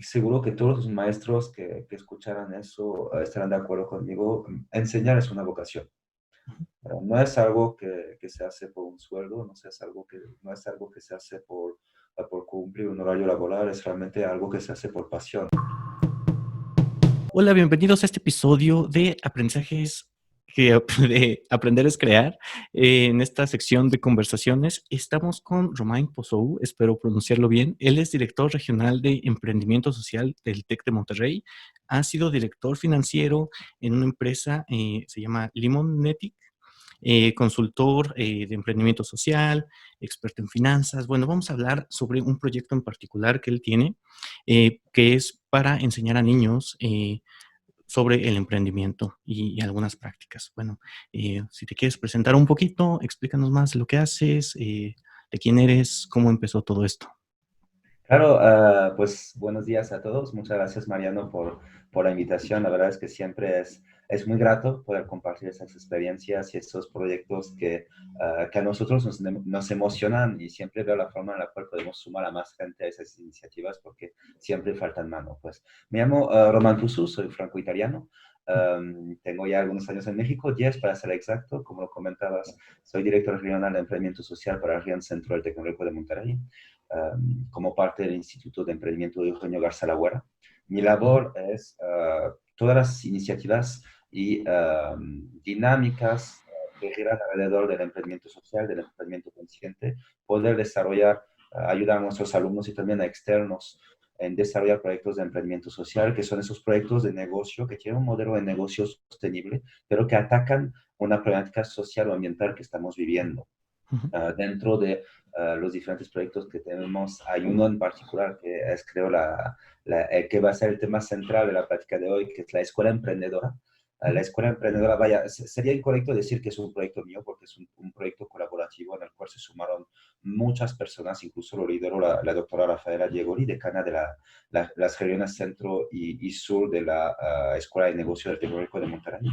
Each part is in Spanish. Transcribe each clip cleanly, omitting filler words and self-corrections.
y seguro que todos los maestros que escucharan eso estarán de acuerdo conmigo. Enseñar es una vocación. No es algo que se hace por un sueldo, no es algo que se hace por cumplir un horario laboral, es realmente algo que se hace por pasión. Hola, bienvenidos a este episodio de aprendizajes de Aprender es Crear. En esta sección de conversaciones estamos con Romain Pozou, espero pronunciarlo bien. Él es director regional de emprendimiento social del TEC de Monterrey. Ha sido director financiero en una empresa, se llama Limonetic, consultor de emprendimiento social, experto en finanzas. Bueno, vamos a hablar sobre un proyecto en particular que él tiene, que es para enseñar a niños sobre el emprendimiento y algunas prácticas. Bueno, si te quieres presentar un poquito, explícanos más lo que haces, de quién eres, cómo empezó todo esto. Claro, pues buenos días a todos. Muchas gracias, Mariano, por la invitación. La verdad es que siempre es muy grato poder compartir esas experiencias y esos proyectos que a nosotros nos emocionan, y siempre veo la forma en la cual podemos sumar a más gente a esas iniciativas porque siempre faltan mano. Pues me llamo Romain Tussu, soy franco-italiano. Tengo ya algunos años en México, 10 para ser exacto. Como lo comentabas, soy director regional de emprendimiento social para el Región Centro del Tecnológico de Monterrey, como parte del Instituto de Emprendimiento de Eugenio Garza Lagüera. Mi labor es todas las iniciativas y dinámicas que giran alrededor del emprendimiento social, del emprendimiento consciente, poder desarrollar, ayudar a nuestros alumnos y también a externos en desarrollar proyectos de emprendimiento social, que son esos proyectos de negocio que tienen un modelo de negocio sostenible, pero que atacan una problemática social o ambiental que estamos viviendo. Dentro de los diferentes proyectos que tenemos, hay uno en particular que es, creo, que va a ser el tema central de la plática de hoy, que es la Escuela Emprendedora. La Escuela Emprendedora, vaya, sería incorrecto decir que es un proyecto mío, porque es un proyecto colaborativo en el cual se sumaron muchas personas, incluso lo lideró la doctora Rafaela Diegoli, decana de las regiones centro y sur de la Escuela de Negocios del Tecnológico de Monterrey.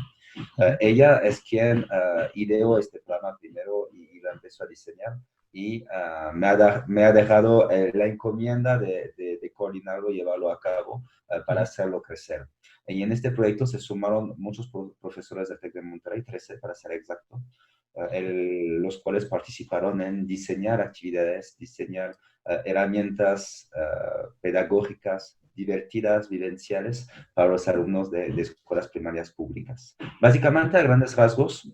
Ella es quien ideó este programa primero y lo empezó a diseñar, y me ha dejado la encomienda de coordinarlo y llevarlo a cabo para hacerlo crecer. Y en este proyecto se sumaron muchos profesores del TEC de Monterrey, 13 para ser exacto, los cuales participaron en diseñar actividades, diseñar herramientas pedagógicas divertidas, vivenciales para los alumnos de escuelas primarias públicas. Básicamente, a grandes rasgos,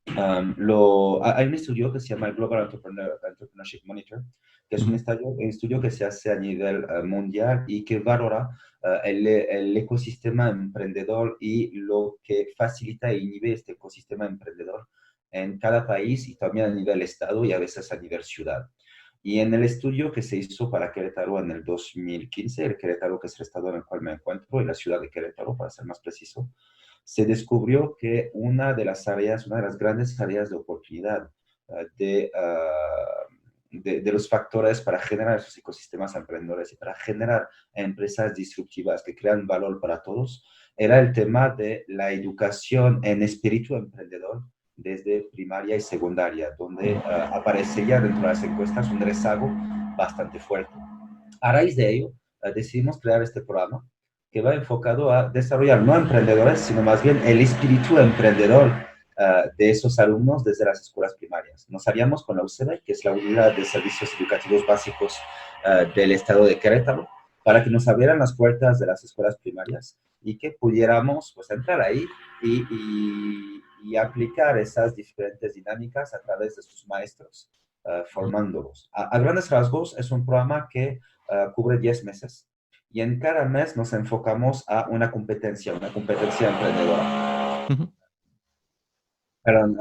hay un estudio que se llama el Global Entrepreneurship Monitor, que es un estudio que se hace a nivel mundial y que valora el ecosistema emprendedor y lo que facilita e inhibe este ecosistema emprendedor en cada país, y también a nivel estado y a veces a nivel ciudad. Y en el estudio que se hizo para Querétaro en el 2015, el Querétaro, que es el estado en el cual me encuentro, y la ciudad de Querétaro, para ser más preciso, se descubrió que una de las grandes áreas de oportunidad de los factores para generar esos ecosistemas emprendedores y para generar empresas disruptivas que crean valor para todos, era el tema de la educación en espíritu emprendedor desde primaria y secundaria, donde aparecía dentro de las encuestas un rezago bastante fuerte. A raíz de ello, decidimos crear este programa que va enfocado a desarrollar no emprendedores, sino más bien el espíritu emprendedor de esos alumnos desde las escuelas primarias. Nos aliamos con la UCB, que es la Unidad de Servicios Educativos Básicos del Estado de Querétaro, para que nos abrieran las puertas de las escuelas primarias y que pudiéramos, pues, entrar ahí y aplicar esas diferentes dinámicas a través de sus maestros, formándolos. A grandes rasgos, es un programa que cubre 10 meses, y en cada mes nos enfocamos a una competencia emprendedora. Perdón,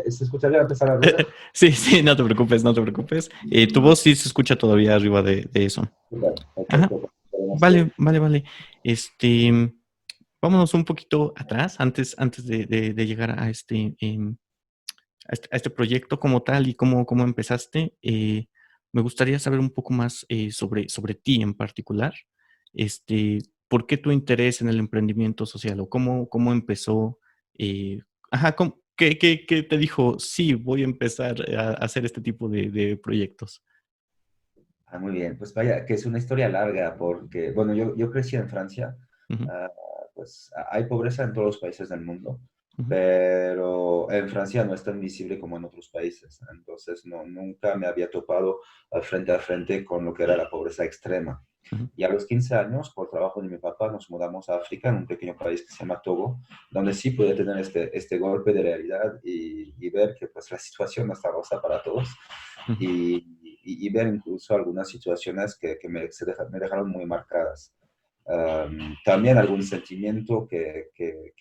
¿se escucha bien empezar la rueda? Sí, sí, no te preocupes, no te preocupes. Tu voz sí se escucha todavía arriba de eso. Super, Ajá, perfecto. Esperemos que... vale, vale, vale. Este, vámonos un poquito atrás, antes de llegar a este proyecto como tal y cómo empezaste. Me gustaría saber un poco más sobre ti en particular. Este, ¿por qué tu interés en el emprendimiento social o cómo empezó? Ajá, ¿qué te dijo? Sí, voy a empezar a hacer este tipo de proyectos. Muy bien. Pues vaya, que es una historia larga porque, bueno, yo crecí en Francia. Ujú, ah, pues hay pobreza en todos los países del mundo, ujú, pero en Francia no es tan visible como en otros países. Entonces, no, nunca me había topado frente a frente con lo que era la pobreza extrema. ujú, Y a los 15 años, por trabajo de mi papá, nos mudamos a África, en un pequeño país que se llama Togo, donde sí pude tener este golpe de realidad y ver que pues, la situación no está rosa para todos ujú, y ver incluso algunas situaciones que me dejaron muy marcadas. También algún sentimiento que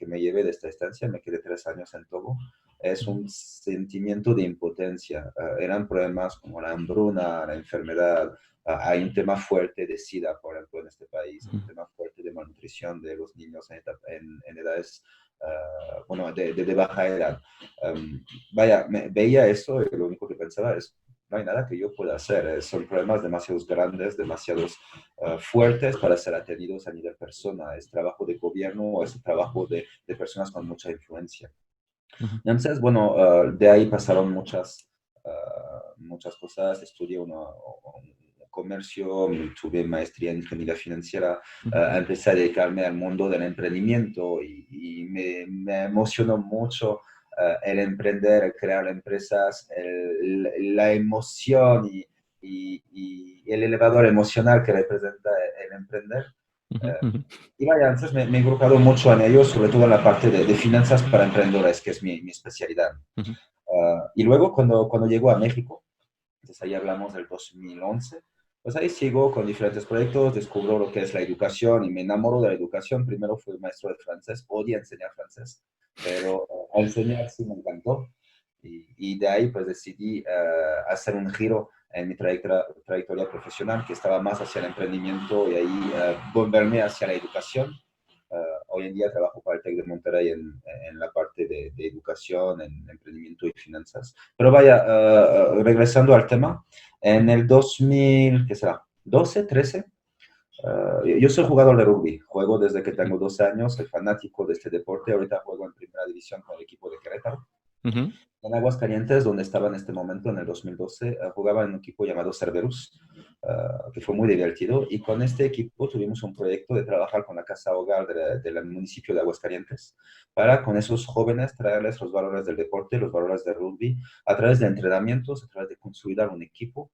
me llevé de esta estancia, me quedé 3 años en Togo, es ujú, un sentimiento de impotencia. Eran problemas como la hambruna, la enfermedad. Hay un tema fuerte de SIDA, por ejemplo, en este país, ujú, un tema fuerte de malnutrición de los niños en edades, bueno, de baja edad. Vaya, veía eso y lo único que pensaba es, no hay nada que yo pueda hacer. Son problemas demasiado grandes, demasiados fuertes para ser atendidos a nivel persona. Es trabajo de gobierno o es trabajo de personas con mucha influencia. ujú, Entonces, bueno, de ahí pasaron muchas cosas. Estudié un comercio, tuve maestría en ingeniería financiera, ujú, empecé a dedicarme al mundo del emprendimiento y me emocionó mucho el emprender, el crear empresas, la emoción y el elevador emocional que representa el emprender. ujú, Eh, ujú, y vaya, entonces me he agrupado mucho en ello, sobre todo en la parte de finanzas para emprendedores, que es mi especialidad. ujú, Y luego cuando llego a México, entonces ahí hablamos del 2011, pues ahí sigo con diferentes proyectos, descubro lo que es la educación y me enamoro de la educación. Primero fui maestro de francés, odio enseñar francés, pero enseñar sí me encantó. Y de ahí pues decidí hacer un giro en mi trayectoria profesional, que estaba más hacia el emprendimiento y ahí volverme hacia la educación. Hoy en día trabajo para el TEC de Monterrey en la parte de educación, en emprendimiento y finanzas. Pero vaya, regresando al tema, en el 2000, ¿qué será? 12, 13. Yo soy jugador de rugby, juego desde que tengo 12 años, soy fanático de este deporte, ahorita juego en primera división con el equipo de Querétaro. ujú, En Aguascalientes, donde estaba en este momento, en el 2012, jugaba en un equipo llamado Cerberus, que fue muy divertido. Y con este equipo tuvimos un proyecto de trabajar con la Casa Hogar del municipio de Aguascalientes, para con esos jóvenes traerles los valores del deporte, los valores del rugby, a través de entrenamientos, a través de consolidar un equipo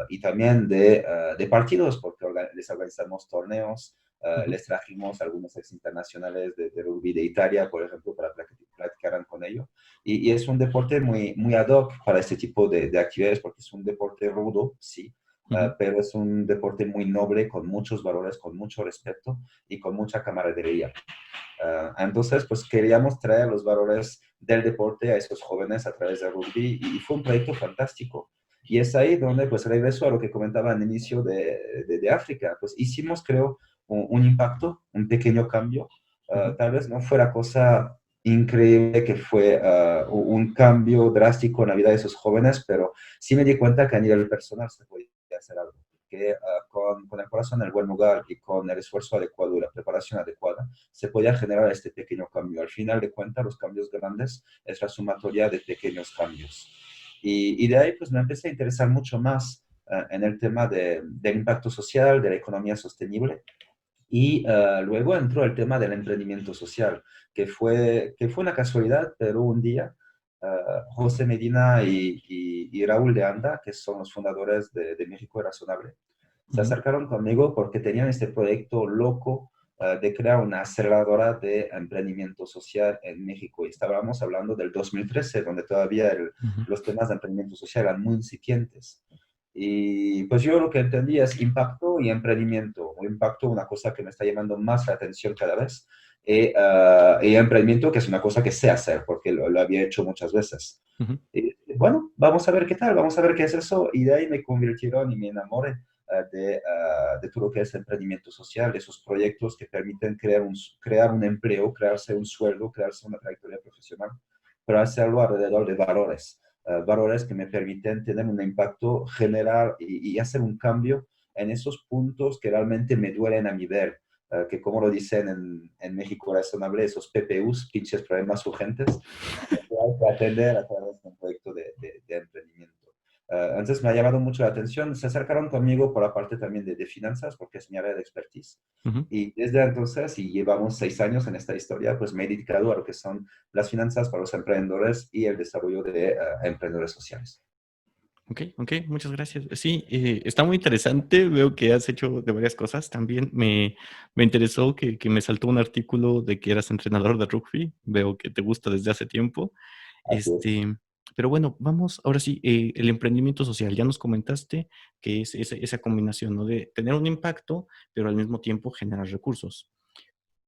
y también de partidos, porque les organizamos torneos. ujú, Les trajimos algunos ex internacionales de rugby de Italia, por ejemplo, para platicaran con ellos. Y es un deporte muy ad hoc para este tipo de actividades porque es un deporte rudo, sí, ujú, pero es un deporte muy noble, con muchos valores, con mucho respeto y con mucha camaradería. Entonces, pues queríamos traer los valores del deporte a esos jóvenes a través del rugby y fue un proyecto fantástico. Y es ahí donde, pues, regreso a lo que comentaba al inicio de África. Pues hicimos, creo, un impacto, un pequeño cambio. ujú, Tal vez no fuera cosa increíble que fue un cambio drástico en la vida de esos jóvenes, pero sí me di cuenta que a nivel personal se podía hacer algo. Que con el corazón en el buen lugar y con el esfuerzo adecuado y la preparación adecuada, se podía generar este pequeño cambio. Al final de cuentas, los cambios grandes es la sumatoria de pequeños cambios. Y de ahí pues me empecé a interesar mucho más en el tema del impacto social, de la economía sostenible. Y luego entró el tema del emprendimiento social, que fue una casualidad, pero un día José Medina y Raúl de Anda, que son los fundadores de México Razonable, se ujú, acercaron conmigo porque tenían este proyecto loco de crear una aceleradora de emprendimiento social en México. Y estábamos hablando del 2013, donde todavía ujú, los temas de emprendimiento social eran muy incipientes. Y pues yo lo que entendí es impacto y emprendimiento. O impacto, una cosa que me está llamando más la atención cada vez. Y emprendimiento, que es una cosa que sé hacer, porque lo había hecho muchas veces. ujú, Y, bueno, vamos a ver qué tal, vamos a ver qué es eso. Y de ahí me convirtieron y me enamoré de todo lo que es emprendimiento social, de esos proyectos que permiten crear un empleo, crearse un sueldo, crearse una trayectoria profesional, pero hacerlo alrededor de valores, valores que me permiten tener un impacto general y hacer un cambio en esos puntos que realmente me duelen a mi ver, que como lo dicen en México razonable, esos PPUs, pinches problemas urgentes, que hay que atender a través de un proyecto de emprendimiento. Entonces me ha llamado mucho la atención. Se acercaron conmigo por la parte también de finanzas, porque es mi área de expertise. Ujú. Y desde entonces, y llevamos 6 años en esta historia, pues me he dedicado a lo que son las finanzas para los emprendedores y el desarrollo de emprendedores sociales. Ok, ok, muchas gracias. Sí, está muy interesante. Veo que has hecho de varias cosas. También me interesó que me saltó un artículo de que eras entrenador de rugby. Veo que te gusta desde hace tiempo. Así es. Este, pero bueno, vamos, ahora sí, el emprendimiento social. Ya nos comentaste que es esa combinación, ¿no? De tener un impacto, pero al mismo tiempo generar recursos.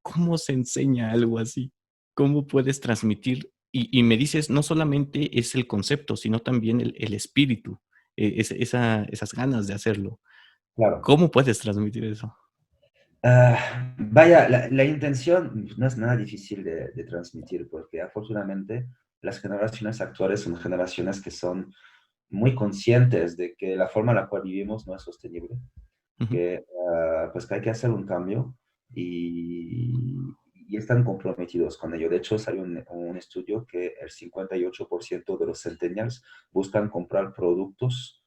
¿Cómo se enseña algo así? ¿Cómo puedes transmitir? Y me dices, no solamente es el concepto, sino también el espíritu, esas ganas de hacerlo. Claro. ¿Cómo puedes transmitir eso? Vaya, la intención no es nada difícil de transmitir, porque afortunadamente las generaciones actuales son generaciones que son muy conscientes de que la forma en la cual vivimos no es sostenible, Ujú, que, pues que hay que hacer un cambio y, y están comprometidos con ello. De hecho, salió un estudio que el 58% de los centennials buscan comprar productos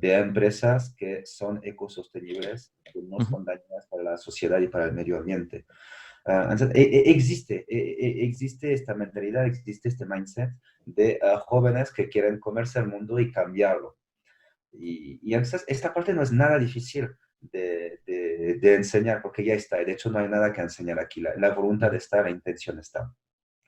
de empresas que son ecosostenibles, que no ujú, son dañinas para la sociedad y para el medio ambiente. Entonces, existe esta mentalidad, existe este mindset de jóvenes que quieren comerse el mundo y cambiarlo. Y entonces esta parte no es nada difícil de enseñar porque ya está. De hecho, no hay nada que enseñar aquí. La voluntad ujú, está, la intención está.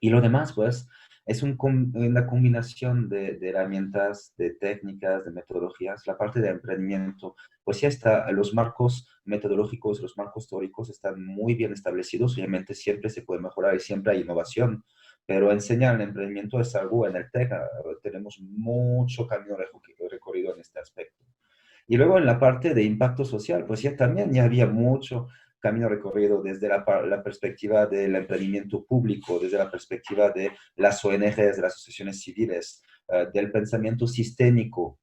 Y lo demás, pues, es una combinación de herramientas, de técnicas, de metodologías. La parte de emprendimiento, pues ya está. Los marcos metodológicos, los marcos teóricos están muy bien establecidos. Obviamente siempre se puede mejorar y siempre hay innovación. Pero enseñar el emprendimiento es algo en el TEC. Tenemos mucho camino recorrido en este aspecto. Y luego en la parte de impacto social, pues ya también ya había mucho camino recorrido desde la perspectiva del emprendimiento público, desde la perspectiva de las ONGs, de las asociaciones civiles, del pensamiento sistémico,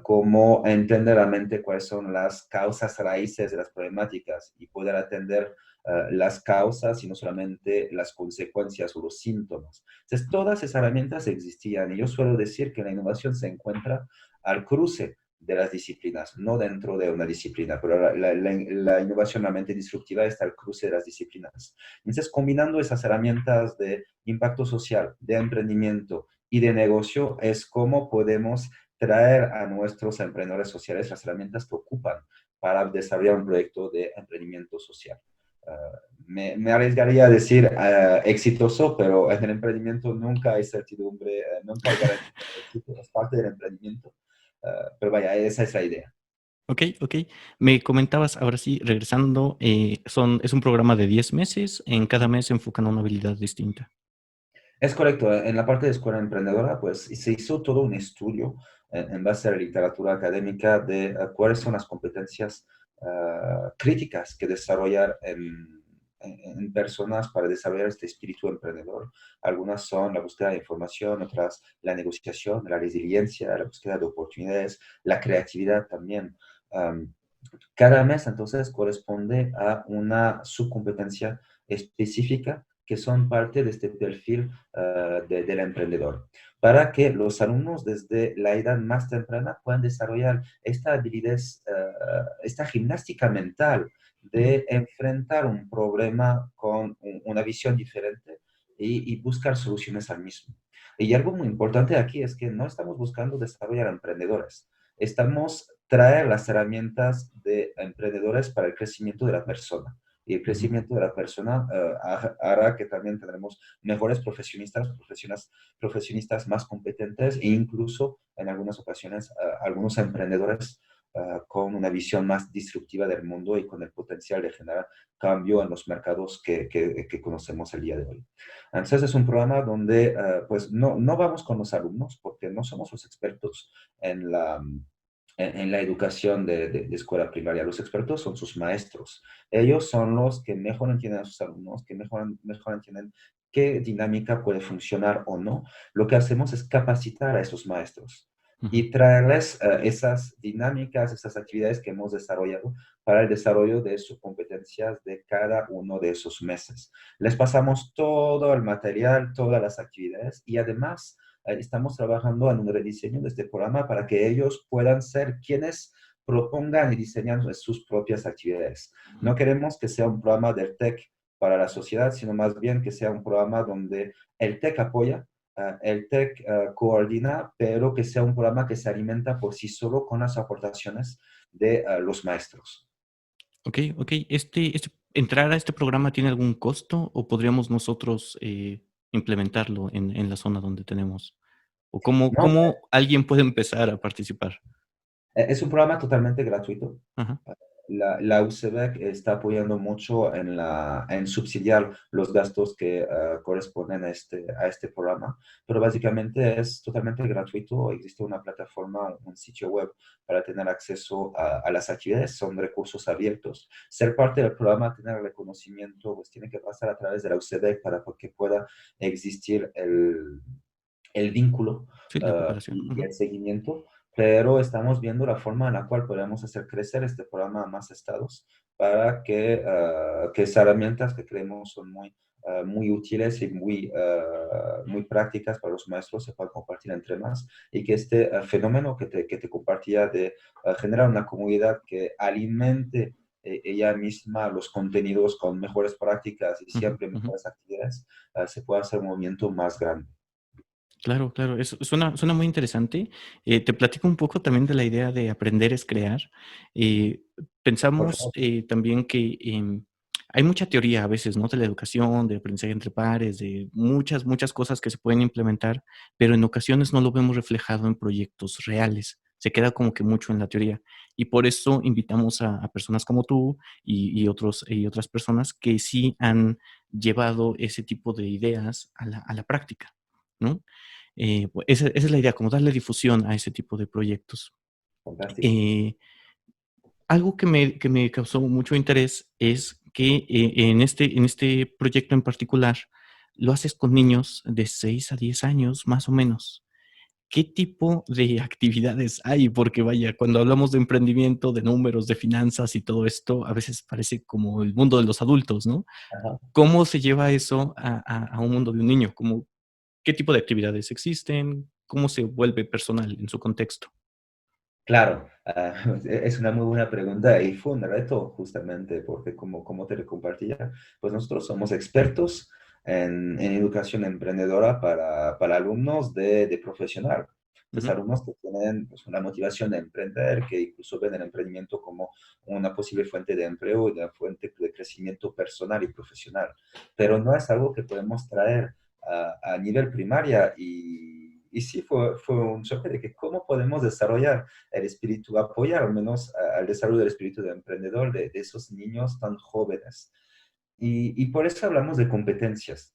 cómo entender realmente cuáles son las causas raíces de las problemáticas y poder atender las causas y no solamente las consecuencias o los síntomas. Entonces, todas esas herramientas existían y yo suelo decir que la innovación se encuentra al cruce de las disciplinas, no dentro de una disciplina, pero la innovación realmente disruptiva está al cruce de las disciplinas. Entonces, combinando esas herramientas de impacto social, de emprendimiento y de negocio, es cómo podemos traer a nuestros emprendedores sociales las herramientas que ocupan para desarrollar un proyecto de emprendimiento social. Me arriesgaría a decir exitoso, pero en el emprendimiento nunca hay certidumbre, nunca hay garantía de éxito, es parte del emprendimiento. Pero vaya, esa es la idea. ok, ok. Me comentabas, ahora sí, regresando, es un programa de 10 meses. En cada mes se enfocan a una habilidad distinta. Es correcto, en la parte de escuela emprendedora, pues se hizo todo un estudio en base a la literatura académica de cuáles son las competencias críticas que desarrollar en personas para desarrollar este espíritu emprendedor. Algunas son la búsqueda de información, otras la negociación, la resiliencia, la búsqueda de oportunidades, la creatividad también. Um, Cada mes entonces corresponde a una subcompetencia específica que son parte de este perfil del emprendedor, para que los alumnos desde la edad más temprana puedan desarrollar esta habilidad, esta gimnástica mental Ujú, de enfrentar un problema con una visión diferente y buscar soluciones al mismo. Y algo muy importante aquí es que no estamos buscando desarrollar emprendedores, estamos traer las herramientas de emprendedores para el crecimiento de la persona. Y el ujú. crecimiento de la persona hará que también tendremos mejores profesionistas más competentes e incluso en algunas ocasiones algunos emprendedores con una visión más disruptiva del mundo y con el potencial de generar cambio en los mercados que conocemos el día de hoy. Entonces es un programa donde pues no vamos con los alumnos porque no somos los expertos en en la educación de escuela primaria. Los expertos son sus maestros. Ellos son los que mejor entienden a sus alumnos, que mejor entienden qué dinámica puede funcionar o no. Lo que hacemos es capacitar a esos maestros Ujú. y traerles esas dinámicas, esas actividades que hemos desarrollado para el desarrollo de sus competencias de cada uno de esos meses. Les pasamos todo el material, todas las actividades y además estamos trabajando en un rediseño de este programa para que ellos puedan ser quienes propongan y diseñan sus propias actividades. No queremos que sea un programa del TEC para la sociedad, sino más bien que sea un programa donde el TEC apoya, el TEC coordina, pero que sea un programa que se alimenta por sí solo con las aportaciones de los maestros. Ok, ok. ¿Entrar a este programa tiene algún costo o podríamos nosotros implementarlo en la zona donde tenemos? ¿O No, cómo alguien puede empezar a participar? es un programa totalmente gratuito. Ajá. La UCEBEC está apoyando mucho en subsidiar los gastos que corresponden a este programa, pero básicamente es totalmente gratuito. Existe una plataforma, un sitio web para tener acceso a las actividades, son recursos abiertos. Ser parte del programa, tener reconocimiento, pues tiene que pasar a través de la UCEBEC para que pueda existir el vínculo Sí, la cooperación. y Ujú, el seguimiento, pero estamos viendo la forma en la cual podemos hacer crecer este programa a más estados para que esas herramientas que creemos son muy útiles y muy prácticas para los maestros se puedan compartir entre más y que este fenómeno que te compartía de generar una comunidad que alimente ella misma los contenidos con mejores prácticas y ujú, siempre ujú. mejores actividades, se pueda hacer un movimiento más grande. Claro, claro, eso suena muy interesante. Te platico un poco también de la idea de aprender es crear. Eh, Por Pensamos, favor. también que, hay mucha teoría a veces, ¿no? De la educación, de aprendizaje entre pares, de muchas cosas que se pueden implementar, pero en ocasiones no lo vemos reflejado en proyectos reales. Se queda como que mucho en la teoría. Y por eso invitamos a personas como tú y otras personas que sí han llevado ese tipo de ideas a la práctica, ¿no? Esa es la idea, como darle difusión a ese tipo de proyectos. Fantástico. Eh, Algo que me causó mucho interés es que, en este proyecto en particular, lo haces con niños de 6 a 10 años, más o menos. ¿Qué tipo de actividades hay? Porque vaya, cuando hablamos de emprendimiento, de números, de finanzas y todo esto, a veces parece como el mundo de los adultos, ¿no? Ajá. ¿Cómo se lleva eso a un mundo de un niño? ¿Qué tipo de actividades existen? ¿Cómo se vuelve personal en su contexto? Claro, es una muy buena pregunta y fue un reto justamente porque como te lo compartía, pues nosotros somos expertos en educación emprendedora para alumnos de profesional. Entonces, Ujú, alumnos que tienen pues, una motivación de emprender, que incluso ven el emprendimiento como una posible fuente de empleo y una fuente de crecimiento personal y profesional. Pero no es algo que podemos traer a nivel primaria y sí fue un choque de que cómo podemos desarrollar el espíritu, apoyar al menos al desarrollo del espíritu de emprendedor de esos niños tan jóvenes. Y por eso hablamos de competencias.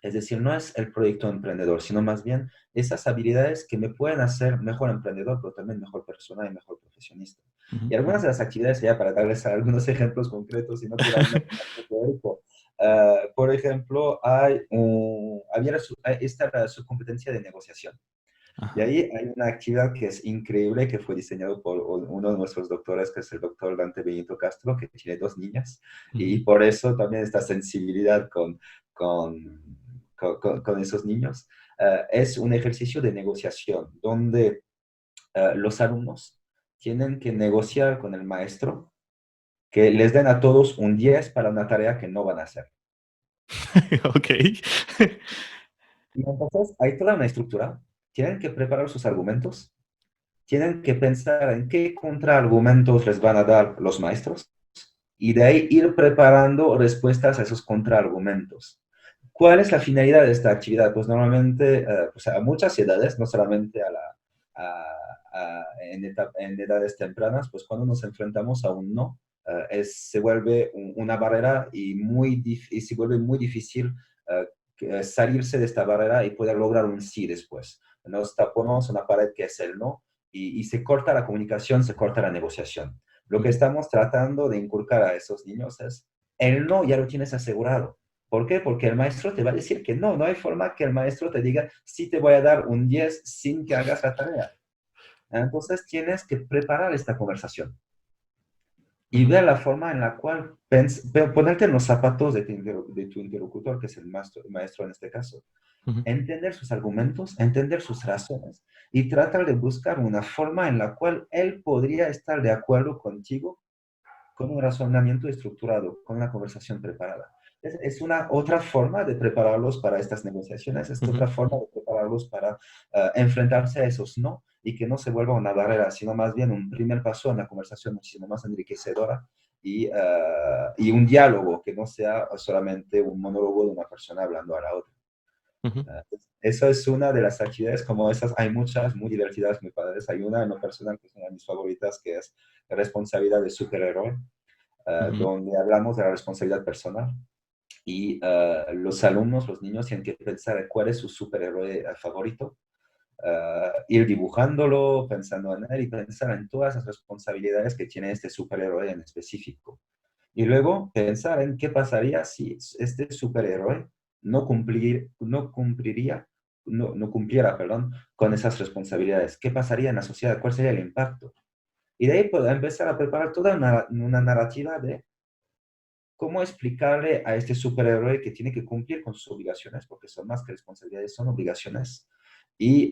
Es decir, no es el proyecto emprendedor, sino más bien esas habilidades que me pueden hacer mejor emprendedor, pero también mejor persona y mejor profesionista. ujú, Y algunas ujú. de las actividades, ya para darles algunos ejemplos concretos y no tirarme tanto teórico, por ejemplo, esta era su competencia de negociación. Y Ajá, ahí hay una actividad que es increíble, que fue diseñado por uno de nuestros doctores, que es el doctor Dante Benito Castro, que tiene dos niñas, y ujú, por eso también esta sensibilidad con, con esos niños. Es un ejercicio de negociación, donde los alumnos tienen que negociar con el maestro que les den a todos un 10 para una tarea que no van a hacer. okey. Y entonces hay toda una estructura, tienen que preparar sus argumentos, tienen que pensar en qué contraargumentos les van a dar los maestros y de ahí ir preparando respuestas a esos contraargumentos. ¿Cuál es la finalidad de esta actividad? Pues normalmente pues a muchas edades, no solamente en edades tempranas, pues cuando nos enfrentamos a un no, se vuelve una barrera y se vuelve muy difícil salirse de esta barrera y poder lograr un sí después. Nos tapamos una pared que es el no y se corta la comunicación, se corta la negociación. Lo que Ujú. estamos tratando de inculcar a esos niños es, el no ya lo tienes asegurado. ¿Por qué? Porque el maestro te va a decir que no, no hay forma que el maestro te diga, sí te voy a dar un 10 sin que hagas la tarea. Entonces tienes que preparar esta conversación. y ver la forma en la cual ponerte en los zapatos de tu interlocutor, que es el maestro en este caso, ujú, entender sus argumentos, entender sus razones y tratar de buscar una forma en la cual él podría estar de acuerdo contigo con un razonamiento estructurado, con una conversación preparada. Es una otra forma de prepararlos para estas negociaciones, es ujú, otra forma de prepararlos para enfrentarse a esos no y que no se vuelva una barrera, sino más bien un primer paso en la conversación muchísimo más enriquecedora y un diálogo que no sea solamente un monólogo de una persona hablando a la otra. ujú, Eso es una de las actividades, como esas, hay muchas muy divertidas, muy padres. Hay una en lo personal que es una de mis favoritas, que es responsabilidad de superhéroe, ujú, donde hablamos de la responsabilidad personal y los alumnos, los niños, tienen que pensar en cuál es su superhéroe favorito, ir dibujándolo, pensando en él y pensar en todas las responsabilidades que tiene este superhéroe en específico. Y luego pensar en qué pasaría si este superhéroe no cumpliera, perdón, con esas responsabilidades. ¿Qué pasaría en la sociedad? ¿Cuál sería el impacto? Y de ahí puedo empezar a preparar toda una narrativa de cómo explicarle a este superhéroe que tiene que cumplir con sus obligaciones, porque son más que responsabilidades, son obligaciones, y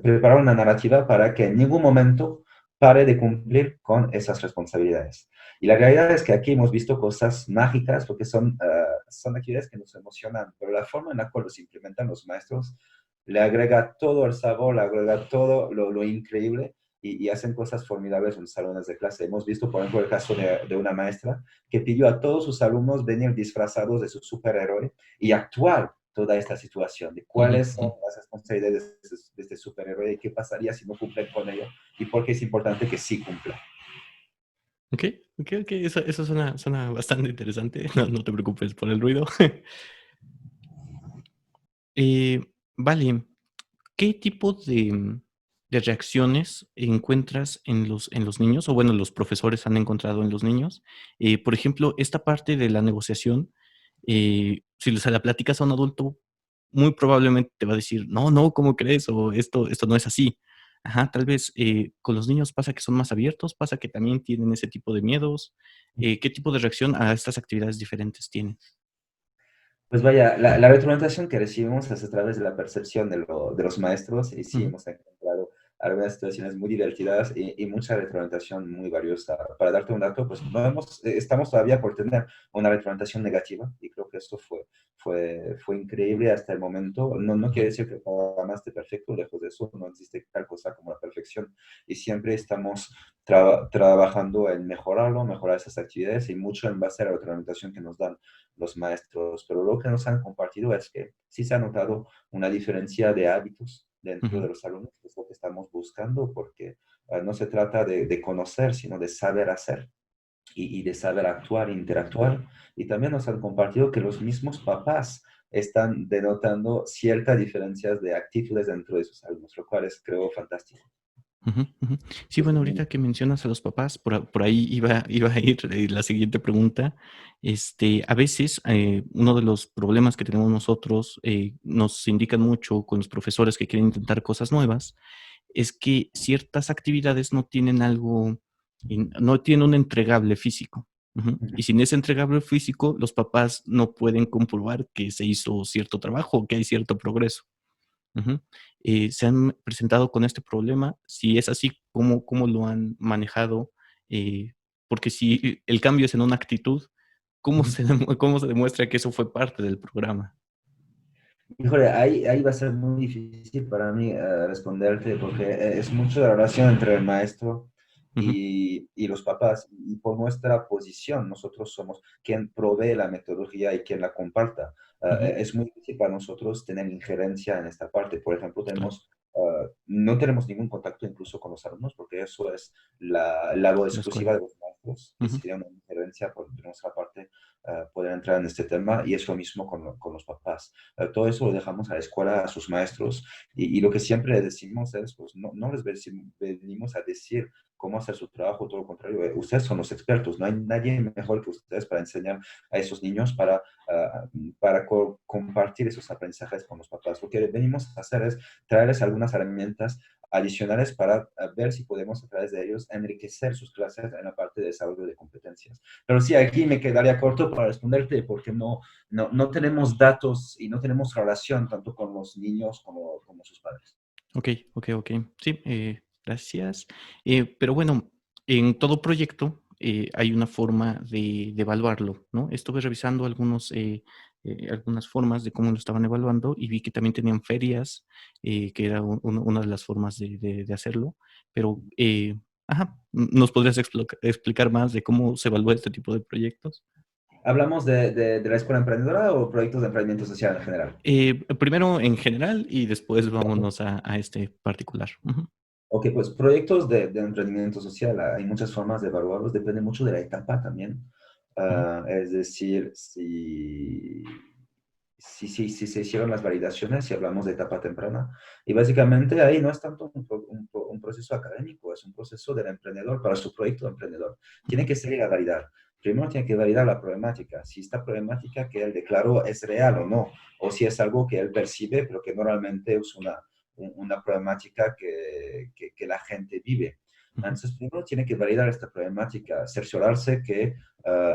preparar una narrativa para que en ningún momento pare de cumplir con esas responsabilidades. Y la realidad es que aquí hemos visto cosas mágicas, porque son actividades que nos emocionan, pero la forma en la cual los implementan los maestros le agrega todo el sabor, le agrega todo lo increíble y hacen cosas formidables en los salones de clase. Hemos visto, por ejemplo, el caso de una maestra que pidió a todos sus alumnos venir disfrazados de su superhéroe y actuar toda esta situación, de ujú, cuáles son ujú. las responsabilidades de este superhéroe y qué pasaría si no cumplen con ello y por qué es importante que sí cumpla. Ok, ok, ok, eso suena bastante interesante. No, no te preocupes por el ruido. Eh, vale, ¿qué tipo de reacciones encuentras en los niños? O bueno, los profesores han encontrado en los niños. Por ejemplo, esta parte de la negociación, si se la platicas a un adulto, muy probablemente te va a decir: "No, no, ¿cómo crees?", o "Esto no es así". Ajá, tal vez, con los niños pasa que son más abiertos, pasa que también tienen ese tipo de miedos. ¿Qué tipo de reacción a estas actividades diferentes tienen? Pues vaya, la retroalimentación que recibimos es a través de la percepción de los maestros y sí Ujú, hemos encontrado algunas situaciones muy divertidas y mucha retroalimentación muy valiosa. Para darte un dato, pues no estamos todavía por tener una retroalimentación negativa y creo que esto fue increíble hasta el momento. No ujú, quiere decir que el programa esté perfecto, lejos de eso, no existe tal cosa como la perfección y siempre estamos trabajando en mejorarlo, mejorar esas actividades y mucho en base a la retroalimentación que nos dan los maestros, pero lo que nos han compartido es que sí se ha notado una diferencia de hábitos dentro ujú, de los alumnos, que es lo que estamos buscando, porque no se trata de conocer, sino de saber hacer y de saber actuar e interactuar. Y también nos han compartido que los mismos papás están denotando ciertas diferencias de actitudes dentro de sus alumnos, lo cual es, creo, fantástico. ujú, ujú. Sí, Es bueno, muy- ahorita que mencionas a los papás, por ahí iba a ir, la siguiente pregunta. A veces, uno de los problemas que tenemos nosotros, nos indican mucho con los profesores que quieren intentar cosas nuevas, es que ciertas actividades no tienen algo, no tienen un entregable físico. Ujú. Y sin ese entregable físico, los papás no pueden comprobar que se hizo cierto trabajo, que hay cierto progreso. Ujú. ¿Se han presentado con este problema? Si es así, ¿cómo lo han manejado? Porque si el cambio es en una actitud, cómo se demuestra que eso fue parte del programa? Híjole, ahí va a ser muy difícil para mí responderte porque es mucho de la relación entre el maestro Ujú, y los papás. Y por nuestra posición, nosotros somos quien provee la metodología y quien la comparta. ujú, Es muy difícil para nosotros tener injerencia en esta parte. Por ejemplo, claro, no tenemos ningún contacto incluso con los alumnos porque eso es la labor la exclusiva escuela. de los maestros y Ujú, sería una injerencia por nuestra parte poder entrar en este tema y es lo mismo con los papás. Todo eso lo dejamos a la escuela, a sus maestros, y lo que siempre les decimos es, pues no les venimos a decir cómo hacer su trabajo, todo lo contrario, ustedes son los expertos, no hay nadie mejor que ustedes para enseñar a esos niños, para compartir esos aprendizajes con los papás. Lo que venimos a hacer es traerles algunas herramientas adicionales para ver si podemos a través de ellos enriquecer sus clases en la parte de desarrollo de competencias. Pero sí, aquí me quedaría corto para responderte porque no tenemos datos y no tenemos relación tanto con los niños como sus padres. Ok, ok, ok. Sí, gracias. Pero bueno, en todo proyecto hay una forma de evaluarlo, ¿no? Estuve revisando algunas formas de cómo lo estaban evaluando y vi que también tenían ferias, que era una de las formas de hacerlo. Pero, ajá, ¿nos podrías explicar más de cómo se evalúa este tipo de proyectos? ¿Hablamos de la escuela emprendedora o proyectos de emprendimiento social en general? Primero en general y después vámonos a este particular. Ujú, Ok, pues proyectos de emprendimiento social, hay muchas formas de evaluarlos, depende mucho de la etapa también. ujú, Es decir, si se hicieron las validaciones, si hablamos de etapa temprana, y básicamente ahí no es tanto un proceso académico, es un proceso del emprendedor para su proyecto de emprendedor. Tiene ujú, que salir a validar. Primero tiene que validar la problemática, si esta problemática que él declaró es real o no, o si es algo que él percibe, pero que normalmente es una problemática que la gente vive. ujú, Entonces, primero tiene que validar esta problemática, cerciorarse que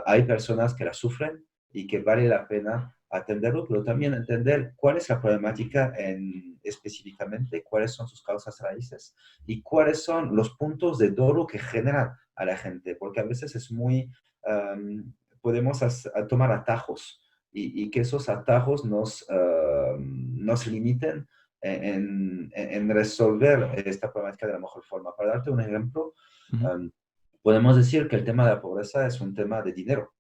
hay personas que la sufren y que vale la pena atenderlo, pero también entender cuál es la problemática específicamente, cuáles son sus causas raíces y cuáles son los puntos de dolor que generan a la gente, porque a veces es podemos tomar atajos y que esos atajos nos limiten en resolver esta problemática de la mejor forma. Para darte un ejemplo, ujú, um, podemos decir que el tema de la pobreza es un tema de dinero.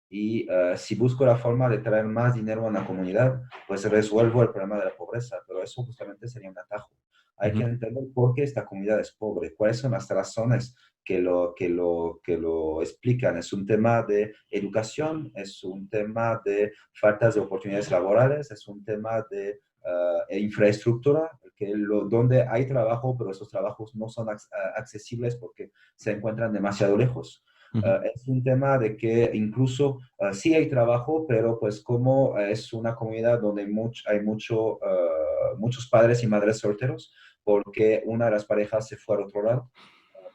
Y si busco la forma de traer más dinero a una comunidad, pues resuelvo el problema de la pobreza, pero eso justamente sería un atajo. Hay que ujú, entender por qué esta comunidad es pobre, cuáles son las razones que lo explican. Es un tema de educación, es un tema de faltas de oportunidades laborales, es un tema de infraestructura, donde hay trabajo, pero esos trabajos no son accesibles porque se encuentran demasiado lejos. ujú, Es un tema de que incluso sí hay trabajo, pero pues como es una comunidad donde muchos padres y madres solteros, porque una de las parejas se fue al otro lado,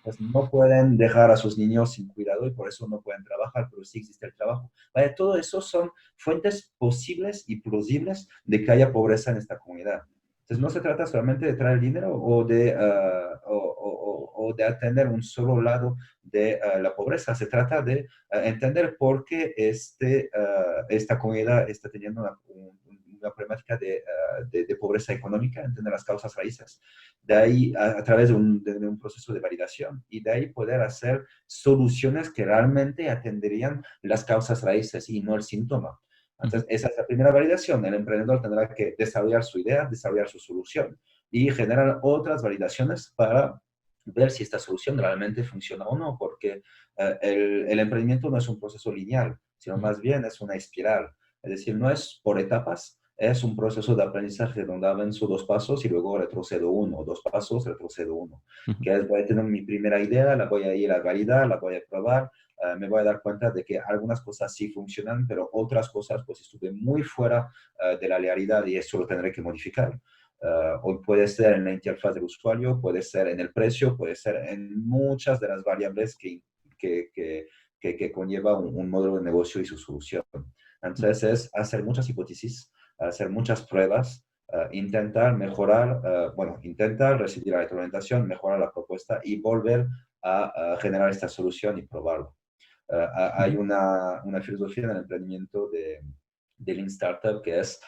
pues no pueden dejar a sus niños sin cuidado y por eso no pueden trabajar, pero sí existe el trabajo. Vaya, todo eso son fuentes posibles y plausibles de que haya pobreza en esta comunidad. Entonces, no se trata solamente de traer dinero o de atender un solo lado de la pobreza. Se trata de entender por qué esta comunidad está teniendo una problemática de pobreza económica, entender las causas raíces. De ahí, a través de un proceso de validación, y de ahí poder hacer soluciones que realmente atenderían las causas raíces y no el síntoma. ujú. Entonces, esa es la primera validación. El emprendedor tendrá que desarrollar su idea, desarrollar su solución y generar otras validaciones para ver si esta solución realmente funciona o no, porque el emprendimiento no es un proceso lineal, sino Ujú, más bien es una espiral. Es decir, no es por etapas, es un proceso de aprendizaje donde avanzo 2 pasos y luego retrocedo uno, 2 pasos, retrocedo uno. ujú, Que es, voy a tener mi primera idea, la voy a ir a validar, la voy a probar, me voy a dar cuenta de que algunas cosas sí funcionan, pero otras cosas pues estuve muy fuera de la realidad y eso lo tendré que modificar. Hoy puede ser en la interfaz del usuario, puede ser en el precio, puede ser en muchas de las variables que, que, que conlleva un modelo de negocio y su solución. ujú, Entonces es hacer muchas hipótesis, hacer muchas pruebas, intentar mejorar, bueno, intentar recibir la retroalimentación, mejorar la propuesta y volver a generar esta solución y probarlo. Hay ujú, una filosofía en el emprendimiento de Lean Startup que es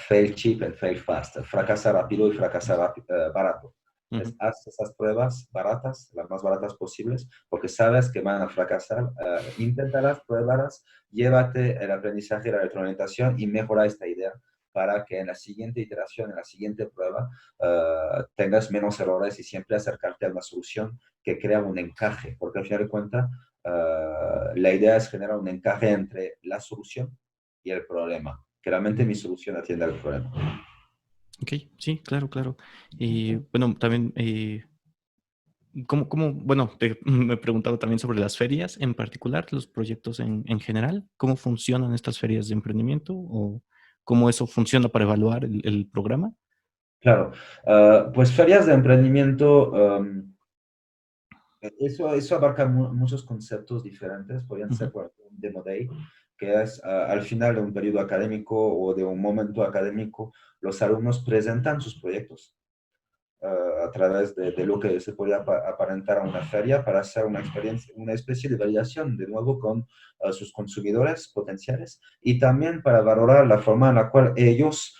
fail cheap and fail fast, fracasa rápido y fracasa barato. ujú, Haz esas pruebas baratas, las más baratas posibles, porque sabes que van a fracasar. Inténtalas, pruébalas, llévate el aprendizaje y la retroalimentación y mejora esta idea para que en la siguiente iteración, en la siguiente prueba, tengas menos errores y siempre acercarte a una solución que crea un encaje, porque al final de cuentas, la idea es generar un encaje entre la solución y el problema, que realmente mi solución atienda al problema. Ok, sí, claro, claro. Y bueno, también bueno, me he preguntado también sobre las ferias en particular, los proyectos en general, ¿cómo funcionan estas ferias de emprendimiento o cómo eso funciona para evaluar el programa? Claro, pues ferias de emprendimiento, eso abarca muchos conceptos diferentes. Podrían ser, Ujú, por ejemplo, un Demo Day, que es al final de un periodo académico o de un momento académico, los alumnos presentan sus proyectos a través de lo que se puede aparentar a una feria para hacer una experiencia, una especie de validación de nuevo con sus consumidores potenciales y también para valorar la forma en la cual ellos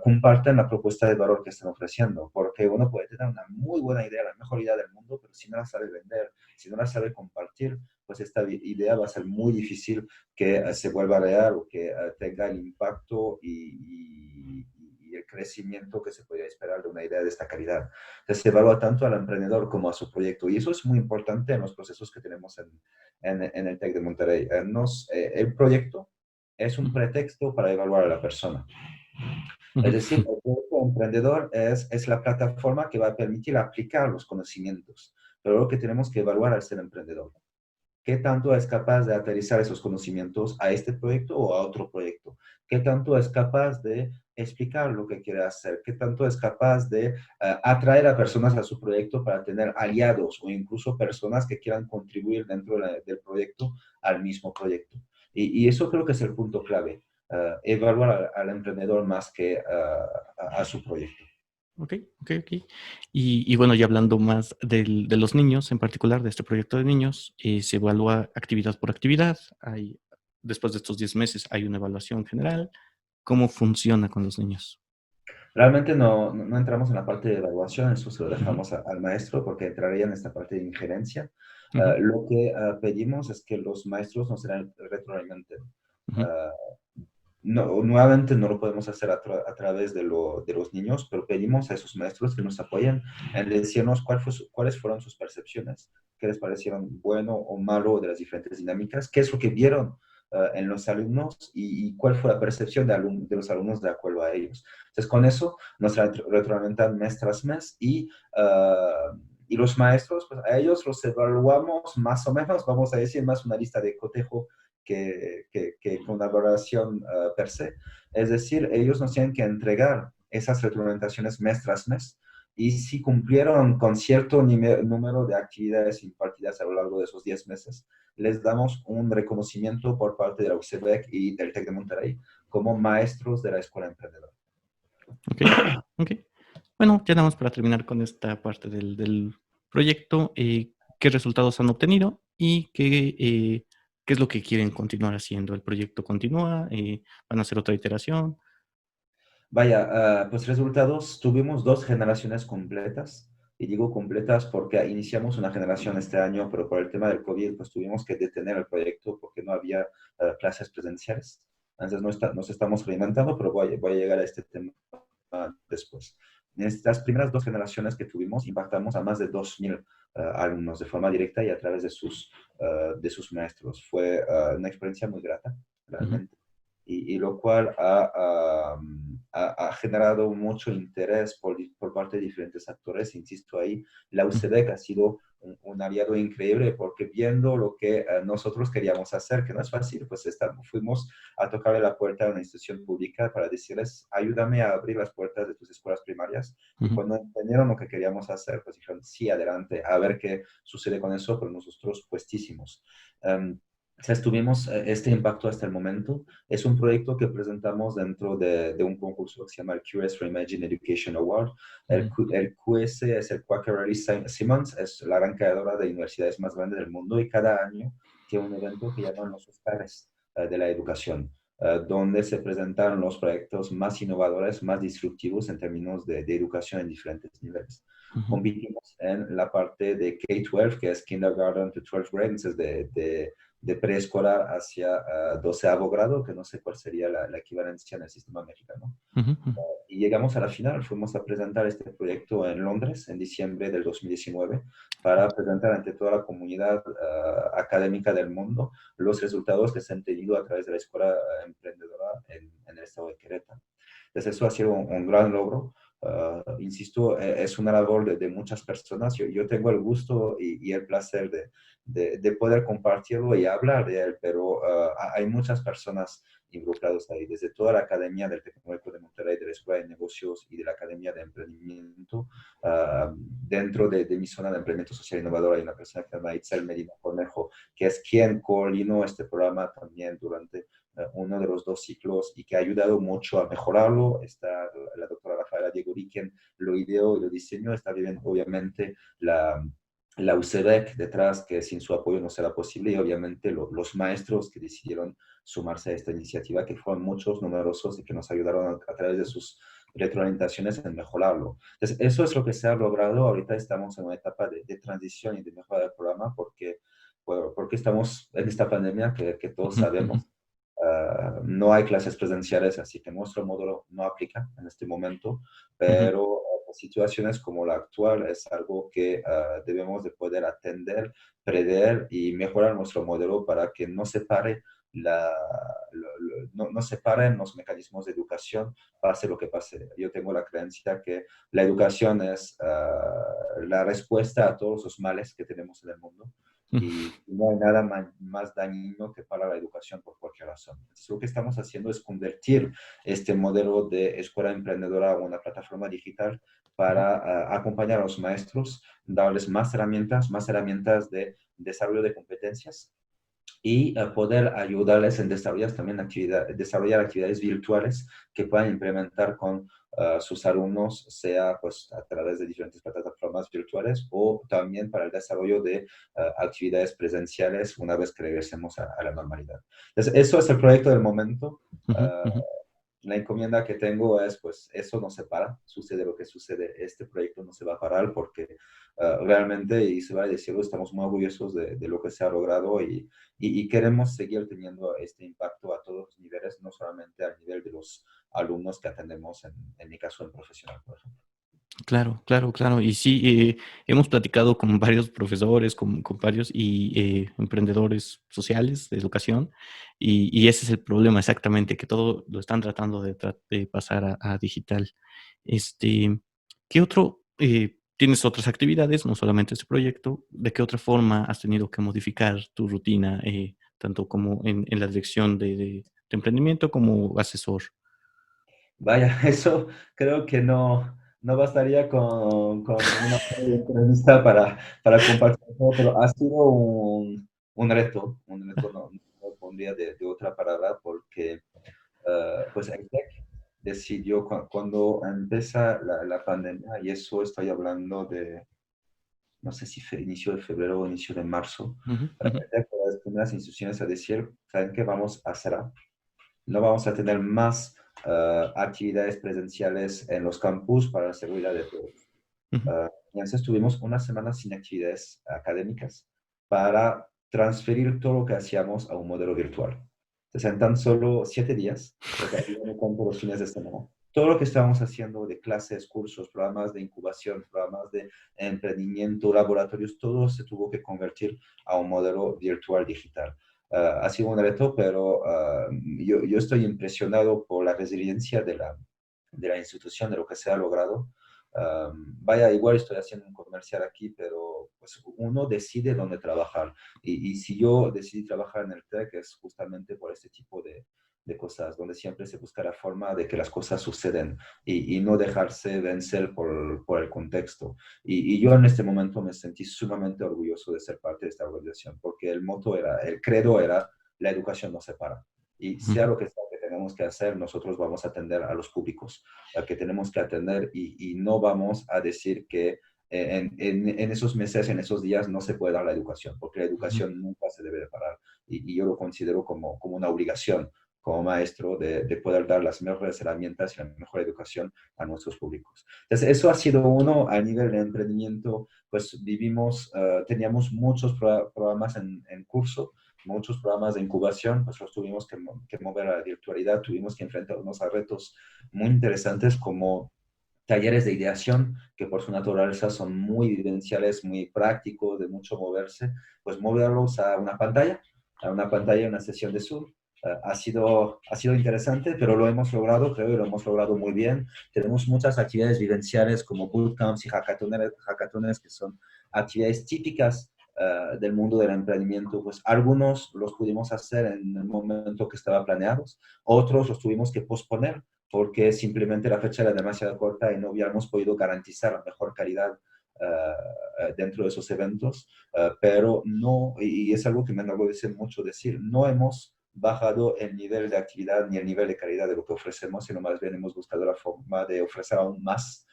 comparten la propuesta de valor que están ofreciendo, porque uno puede tener una muy buena idea, la mejor idea del mundo, pero si no la sabe vender, si no la sabe compartir, pues esta idea va a ser muy difícil que se vuelva real o que tenga el impacto y el crecimiento que se podría esperar de una idea de esta calidad. Entonces, se evalúa tanto al emprendedor como a su proyecto y eso es muy importante en los procesos que tenemos en el TEC de Monterrey. El proyecto es un ujú, pretexto para evaluar a la persona. Es ujú, decir, el proyecto emprendedor es la plataforma que va a permitir aplicar los conocimientos, pero lo que tenemos que evaluar al ser emprendedor. ¿Qué tanto es capaz de aterrizar esos conocimientos a este proyecto o a otro proyecto? ¿Qué tanto es capaz de explicar lo que quiere hacer? ¿Qué tanto es capaz de atraer a personas a su proyecto para tener aliados o incluso personas que quieran contribuir dentro del proyecto al mismo proyecto? Y eso creo que es el punto clave, evaluar al emprendedor más que a su proyecto. ok, ok, ok. Y bueno, ya hablando más de los niños, en particular de este proyecto de niños, se evalúa actividad por actividad. Después de estos 10 meses hay una evaluación general. ¿Cómo funciona con los niños? Realmente no entramos en la parte de evaluación, eso se lo Ujú, dejamos al maestro porque entraría en esta parte de injerencia. ujú, Lo que pedimos es que los maestros nos retroalimenten. ujú, Ah, nuevamente no lo podemos hacer a través de los niños, pero pedimos a esos maestros que nos apoyen en decirnos cuáles fueron sus percepciones, qué les parecieron bueno o malo de las diferentes dinámicas, qué es lo que vieron en los alumnos y cuál fue la percepción de los alumnos de acuerdo a ellos. Entonces, con eso nos retroalimentan mes tras mes y los maestros, pues a ellos los evaluamos más o menos, vamos a decir, más una lista de cotejo que una valoración per se. Es decir, ellos nos tienen que entregar esas retroalimentaciones mes tras mes y si cumplieron con cierto número de actividades impartidas a lo largo de esos 10 meses, les damos un reconocimiento por parte de la UCEBEC y del TEC de Monterrey como maestros de la Escuela Emprendedora. ok, ok. Bueno, ya nada más para terminar con esta parte del proyecto, ¿qué resultados han obtenido y qué es lo que quieren continuar haciendo? ¿El proyecto continúa? ¿Van a hacer otra iteración? Vaya, pues resultados, tuvimos dos generaciones completas, y digo completas porque iniciamos una generación este año, pero por el tema del COVID, pues tuvimos que detener el proyecto porque no había clases presenciales. Entonces nos estamos reinventando, pero voy a llegar a este tema después. En estas primeras dos generaciones que tuvimos, impactamos a más de 2.000 alumnos de forma directa y a través de sus maestros. Fue una experiencia muy grata, Ujú, realmente y lo cual ha generado mucho interés por parte de diferentes actores. Insisto ahí, la ujú, UCEDEC ha sido un aliado increíble porque viendo lo que nosotros queríamos hacer, que no es fácil, pues fuimos a tocarle la puerta a una institución pública para decirles, ayúdame a abrir las puertas de tus escuelas primarias. Y ujú, cuando entendieron lo que queríamos hacer, pues dijeron, sí, adelante, a ver qué sucede con eso, pero nosotros puestísimos. O sea, tuvimos este impacto hasta el momento. Es un proyecto que presentamos dentro de un concurso que se llama el QS Reimagine Education Award. ujú, El QS es el Quaker Rally Simmons, es la gran creadora de universidades más grande del mundo y cada año tiene un evento que llaman los Oscars de la educación, donde se presentan los proyectos más innovadores, más disruptivos en términos de educación en diferentes niveles. ujú, Competimos en la parte de K-12, que es Kindergarten to 12 grade, entonces de preescolar hacia 12º grado, que no sé cuál sería la equivalencia en el sistema mexicano. ujú, ujú, Y llegamos a la final, fuimos a presentar este proyecto en Londres en diciembre del 2019 para presentar ante toda la comunidad académica del mundo los resultados que se han tenido a través de la Escuela Emprendedora en el estado de Querétaro. Entonces eso ha sido un gran logro insisto, es una labor de muchas personas. Yo tengo el gusto y el placer de poder compartirlo y hablar de él, pero hay muchas personas involucradas ahí, desde toda la Academia del Tecnológico de Monterrey, de la Escuela de Negocios y de la Academia de Emprendimiento. Dentro de mi zona de emprendimiento social innovador hay una persona que se llama Itzel Medina Cornejo, que es quien coordinó este programa también durante uno de los 2 ciclos y que ha ayudado mucho a mejorarlo. Está la doctora Rafaela Dieguri, quien lo ideó y lo diseñó. Está bien, obviamente, la UCEBEC detrás, que sin su apoyo no será posible, y obviamente los maestros que decidieron sumarse a esta iniciativa, que fueron muchos, numerosos, y que nos ayudaron a través de sus retroalimentaciones en mejorarlo. Entonces, eso es lo que se ha logrado. Ahorita estamos en una etapa de transición y de mejora del programa porque, bueno, porque estamos en esta pandemia que todos Ujú, ujú, sabemos. No hay clases presenciales, así que nuestro módulo no aplica en este momento, ujú, pero situaciones como la actual es algo que debemos de poder atender, prever y mejorar nuestro modelo para que no se pare no separen los mecanismos de educación, pase lo que pase. Yo tengo la creencia que la educación es la respuesta a todos los males que tenemos en el mundo ujú. y no hay nada más dañino que para la educación por cualquier razón. Entonces, lo que estamos haciendo es convertir este modelo de escuela emprendedora a una plataforma digital Ujú, para acompañar a los maestros, darles más herramientas de desarrollo de competencias y poder ayudarles en desarrollar actividades virtuales que puedan implementar con sus alumnos, sea pues a través de diferentes plataformas virtuales o también para el desarrollo de actividades presenciales una vez que regresemos a la normalidad. Entonces, eso es el proyecto del momento. ujú, Uh, ujú. la encomienda que tengo es, pues, eso no se para, sucede lo que sucede, este proyecto no se va a parar porque realmente, y se va a decirlo, estamos muy orgullosos de lo que se ha logrado y queremos seguir teniendo este impacto a todos los niveles, no solamente al nivel de los alumnos que atendemos, en mi caso, en profesional, por ejemplo. Claro, claro, claro. Y sí, hemos platicado con varios profesores, con varios y emprendedores sociales de educación, y ese es el problema exactamente, que todo lo están tratando de pasar a digital. Este, ¿qué otro, tienes otras actividades, no solamente este proyecto? ¿De qué otra forma has tenido que modificar tu rutina, tanto como en la dirección de emprendimiento como asesor? Vaya, eso creo que no bastaría con una entrevista para compartir todo, pero ha sido un reto no lo pondría de otra palabra, porque pues el TEC decidió cuando empieza la pandemia, y eso estoy hablando de, no sé si fue inicio de febrero o inicio de marzo, Ujú, ujú, el TEC fue de las primeras instituciones a decir, ¿saben qué? Vamos a cerrar, no vamos a tener más actividades presenciales en los campus para la seguridad de todos. ujú, Y entonces tuvimos una semana sin actividades académicas para transferir todo lo que hacíamos a un modelo virtual. Entonces, en tan solo 7 días, o sea, yo no cuento los fines de semana, todo lo que estábamos haciendo de clases, cursos, programas de incubación, programas de emprendimiento, laboratorios, todo se tuvo que convertir a un modelo virtual digital. Ha sido un reto, pero yo estoy impresionado por la resiliencia de la institución, de lo que se ha logrado. Vaya, igual estoy haciendo un comercial aquí, pero pues uno decide dónde trabajar. Y si yo decidí trabajar en el tech es justamente por este tipo de cosas, donde siempre se busca la forma de que las cosas suceden y no dejarse vencer por el contexto. Y yo en este momento me sentí sumamente orgulloso de ser parte de esta organización, porque el credo era, la educación no se para. Y sea lo que sea que tenemos que hacer, nosotros vamos a atender a los públicos que tenemos que atender y no vamos a decir que en esos meses, en esos días no se puede dar la educación, porque la ujú. educación nunca se debe de parar y yo lo considero como una obligación como maestro de poder dar las mejores herramientas y la mejor educación a nuestros públicos. Entonces, eso ha sido uno a nivel de emprendimiento, pues teníamos muchos programas en curso, muchos programas de incubación, pues los tuvimos que mover a la virtualidad, tuvimos que enfrentarnos a retos muy interesantes como talleres de ideación, que por su naturaleza son muy vivenciales, muy prácticos, de mucho moverse, pues moverlos a una pantalla, una sesión de Zoom, Ha sido interesante, pero lo hemos logrado, creo, y lo hemos logrado muy bien. Tenemos muchas actividades vivenciales como bootcamps y hackatones que son actividades típicas del mundo del emprendimiento. Pues algunos los pudimos hacer en el momento que estaba planeados, otros los tuvimos que posponer porque simplemente la fecha era demasiado corta y no habíamos podido garantizar la mejor calidad dentro de esos eventos, pero no, y es algo que me enorgullece mucho decir, no hemos bajado el nivel de actividad ni el nivel de calidad de lo que ofrecemos, sino más bien hemos buscado la forma de ofrecer aún más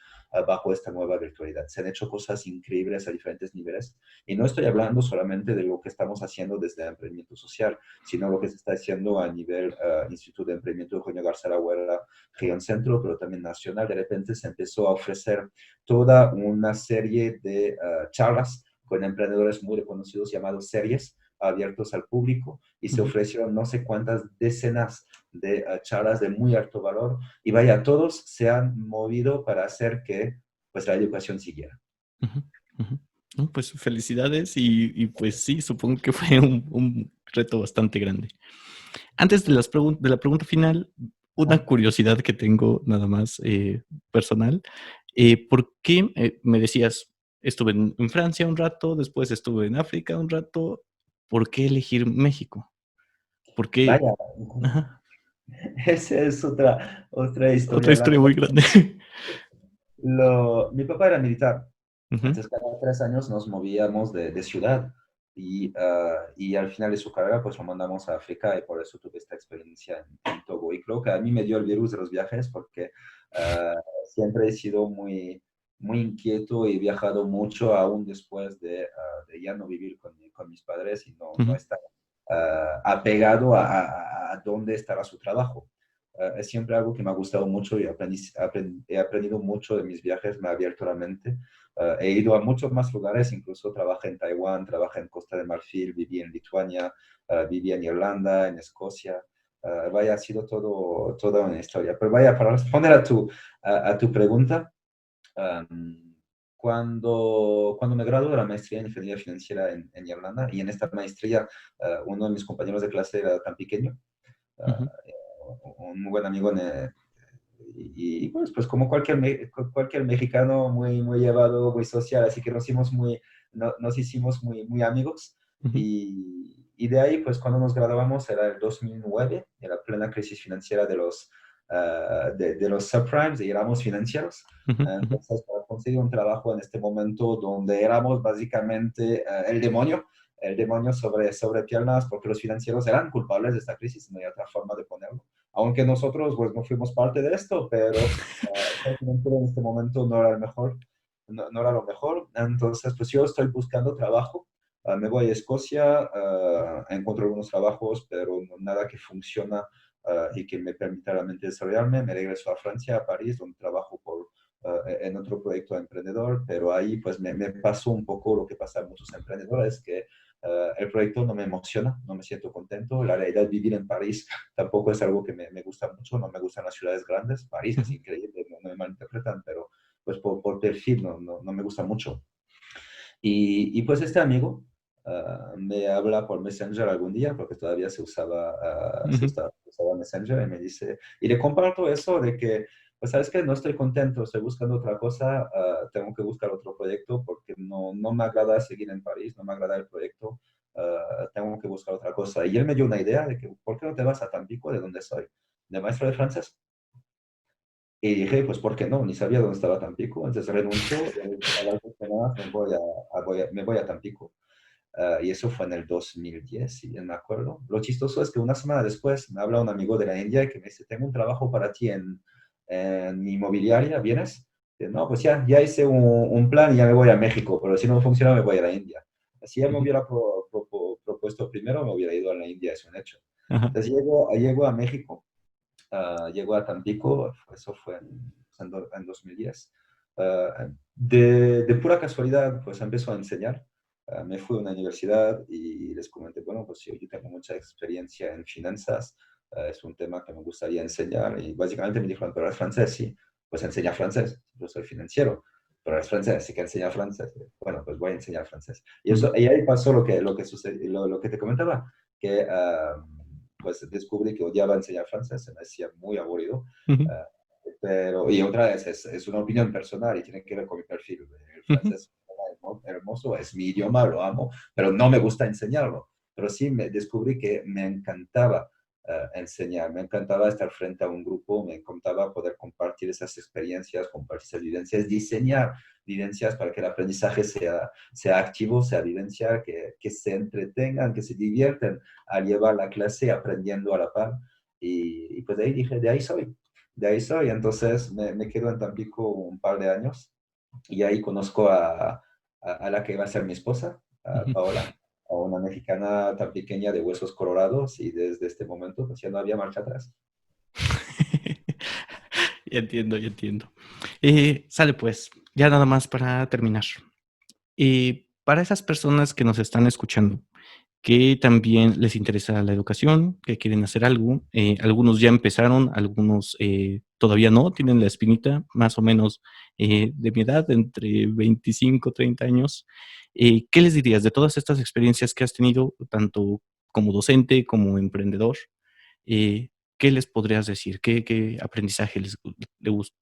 bajo esta nueva virtualidad. Se han hecho cosas increíbles a diferentes niveles y no estoy hablando solamente de lo que estamos haciendo desde el emprendimiento social, sino lo que se está haciendo a nivel Instituto de Emprendimiento de Eugenio Garza Huerta, región centro, pero también nacional. De repente se empezó a ofrecer toda una serie de charlas con emprendedores muy reconocidos llamados series abiertos al público y se Ujú, ofrecieron no sé cuántas decenas de charlas de muy alto valor y vaya, todos se han movido para hacer que pues la educación siguiera. ujú, ujú. No, pues felicidades y pues sí, supongo que fue un reto bastante grande. Antes de, de la pregunta final, una Ah, curiosidad que tengo nada más personal. ¿Por qué me decías, estuve en Francia un rato, después estuve en África un rato? ¿Por qué elegir México? ¿Por qué? vaya, Ajá, esa es otra otra historia historia larga. muy grande. Mi papá era militar. Ujú, Entonces, cada 3 años nos movíamos de ciudad y al final de su carrera, pues lo mandamos a África y por eso tuve esta experiencia en Togo. Y creo que a mí me dio el virus de los viajes porque ah, siempre he sido muy inquieto y he viajado mucho, aún después de ya no vivir con mis padres y no ujú, estar apegado a dónde estará su trabajo. Es siempre algo que me ha gustado mucho y he aprendido mucho de mis viajes, me ha abierto la mente. He ido a muchos más lugares, incluso trabajé en Taiwán, trabajé en Costa de Marfil, viví en Lituania, viví en Irlanda, en Escocia. Vaya, ha sido toda una historia. Pero vaya, para responder a tu pregunta, um, cuando me gradué de la maestría en Ingeniería Financiera en Irlanda, y en esta maestría uno de mis compañeros de clase era tan pequeño, ujú, un muy buen amigo pues como cualquier mexicano muy llevado, muy social, así que nos hicimos muy amigos ujú, y de ahí pues cuando nos graduamos era el 2009, era plena crisis financiera de los subprimes, y éramos financieros. ujú, ujú, Entonces, para conseguir un trabajo en este momento donde éramos básicamente el demonio sobre piernas, porque los financieros eran culpables de esta crisis, no hay otra forma de ponerlo, aunque nosotros pues no fuimos parte de esto, pero en este momento no era el mejor, no era lo mejor. Entonces, pues yo estoy buscando trabajo. Me voy a Escocia, encuentro algunos trabajos, pero nada que funciona y que me permita realmente desarrollarme. Me regreso a Francia, a París, donde trabajo en otro proyecto de emprendedor, pero ahí pues me pasó un poco lo que pasa a muchos emprendedores, que el proyecto no me emociona, no me siento contento. La realidad, vivir en París tampoco es algo que me gusta mucho, no me gustan las ciudades grandes. París es ujú, increíble, no me malinterpretan, pero pues por perfil no me gusta mucho. Y pues este amigo me habla por Messenger algún día, porque todavía ujú, se usaba Messenger, y me dice, y le comparto eso de que, pues sabes que no estoy contento, estoy buscando otra cosa, tengo que buscar otro proyecto porque no me agrada seguir en París, no me agrada el proyecto, tengo que buscar otra cosa. Y él me dio una idea de que, ¿por qué no te vas a Tampico, de donde soy? De maestro de francés. Y dije, pues, ¿por qué no? Ni sabía dónde estaba Tampico. Entonces renuncio y a las 2 semanas me voy a Tampico. Y eso fue en el 2010, si bien me acuerdo. Lo chistoso es que una semana después me habla un amigo de la India que me dice, tengo un trabajo para ti en mi inmobiliaria, ¿vienes? Y, no, pues ya hice un plan y ya me voy a México, pero si no funciona me voy a la India. Si él me ujú, hubiera propuesto primero, me hubiera ido a la India, es un hecho. ajá, Entonces llego a México, llegó a Tampico, eso fue en 2010. De pura casualidad, pues empezó a enseñar. Me fui a una universidad y les comenté, bueno, pues yo tengo mucha experiencia en finanzas, es un tema que me gustaría enseñar. Y básicamente me dijeron, pero eres francés, sí, pues enseña francés. Yo soy financiero, pero eres francés, así que enseña francés. Bueno, pues voy a enseñar francés. ujú, Y ahí pasó lo que sucedió, lo que te comentaba, que pues descubrí que odiaba enseñar francés, se me hacía muy aburrido. Ujú, Y otra vez, es una opinión personal y tiene que ver con mi perfil. El ujú. francés es hermoso, es mi idioma, lo amo, pero no me gusta enseñarlo. Pero sí me descubrí que me encantaba enseñar, me encantaba estar frente a un grupo, me encantaba poder compartir esas experiencias, compartir esas vivencias, diseñar vivencias para que el aprendizaje sea activo, sea vivencia, que se entretengan, que se divierten al llevar la clase aprendiendo a la par. Y pues de ahí dije, de ahí soy. De ahí soy, entonces me quedo en Tampico un par de años y ahí conozco a la que va a ser mi esposa, a Ujú. Paola, a una mexicana tan pequeña de huesos colorados y desde este momento pues ya no había marcha atrás. Ya entiendo, ya entiendo. Sale pues, ya nada más para terminar. Para esas personas que nos están escuchando, que también les interesa la educación, que quieren hacer algo, algunos ya empezaron, algunos todavía no, tienen la espinita, más o menos de mi edad, entre 25, 30 años. ¿Qué les dirías de todas estas experiencias que has tenido, tanto como docente como emprendedor? Eh, ¿Qué les podrías decir? ¿Qué aprendizaje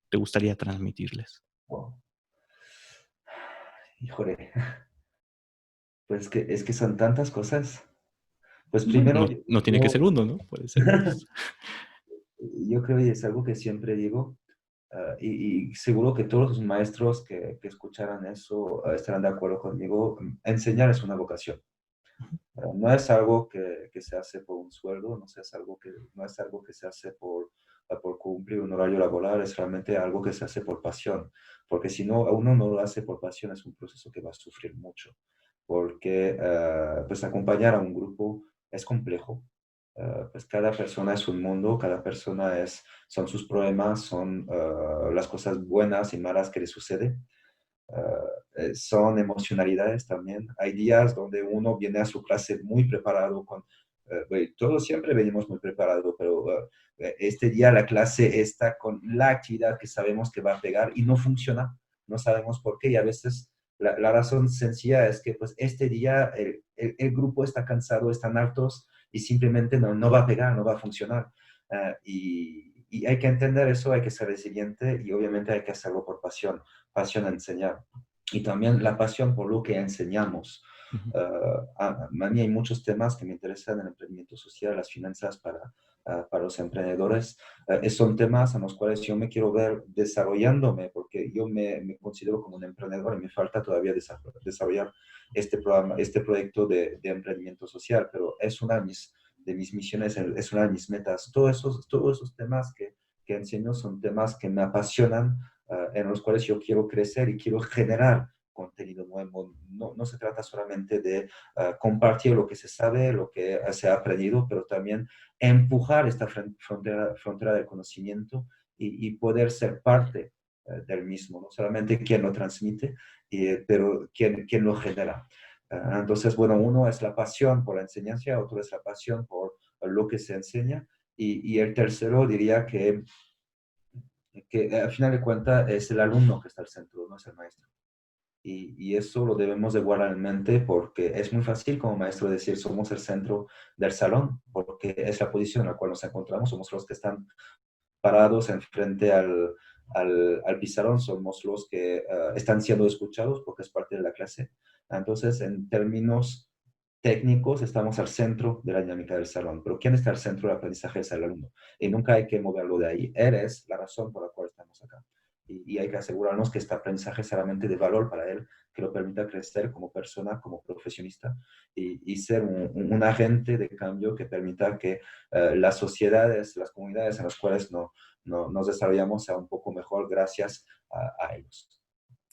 te gustaría transmitirles? Wow. Híjole, pues es que son tantas cosas. Pues Bueno, primero, no tiene que ser yo, uno, ¿no? Puede ser varios. yo creo y es algo que siempre digo, y seguro que todos los maestros que escucharan eso estarán de acuerdo conmigo, enseñar es una vocación. No es algo que se hace por un sueldo, no es algo que se hace por cumplir un horario laboral, es realmente algo que se hace por pasión. Porque si no, uno no lo hace por pasión, es un proceso que va a sufrir mucho. Porque pues acompañar a un grupo es complejo. Pues cada persona es un mundo, cada persona son sus problemas, son las cosas buenas y malas que le suceden. Son emocionalidades también. Hay días donde uno viene a su clase muy preparado bueno, todos siempre venimos muy preparados, pero este día la clase está con la actividad que sabemos que va a pegar y no funciona, no sabemos por qué y a veces la razón sencilla es que pues este día el grupo está cansado, están hartos y simplemente no va a pegar, no va a funcionar. Y hay que entender eso, hay que ser resiliente y obviamente hay que hacerlo por pasión, pasión a enseñar y también la pasión por lo que enseñamos. Ujú. A mí hay muchos temas que me interesan, el emprendimiento social, las finanzas para los emprendedores. Son temas en los cuales yo me quiero ver desarrollándome, porque yo me considero como un emprendedor y me falta todavía desarrollar este programa, este proyecto de emprendimiento social, pero es una de mis misiones, es una de mis metas. Todos esos temas que enseño son temas que me apasionan, en los cuales yo quiero crecer y quiero generar contenido nuevo. No se trata solamente de compartir lo que se sabe, lo que se ha aprendido, pero también empujar esta frontera del conocimiento y poder ser parte del mismo, no solamente quien lo transmite, pero quien lo genera. Entonces, bueno, uno es la pasión por la enseñanza, otro es la pasión por lo que se enseña, y el tercero diría que al final de cuentas es el alumno que está al centro, no es el maestro. Y eso lo debemos de guardar en mente porque es muy fácil como maestro decir somos el centro del salón, porque es la posición en la cual nos encontramos, somos los que están parados enfrente al pizarrón, somos los que están siendo escuchados porque es parte de la clase. Entonces, en términos técnicos, estamos al centro de la dinámica del salón, pero ¿quién está al centro del aprendizaje es el alumno? Y nunca hay que moverlo de ahí. Eres la razón por la cual estamos acá. Y hay que asegurarnos que este aprendizaje es realmente de valor para él, que lo permita crecer como persona, como profesionista y ser un agente de cambio que permita que las sociedades, las comunidades en las cuales nos desarrollamos sea un poco mejor gracias a ellos.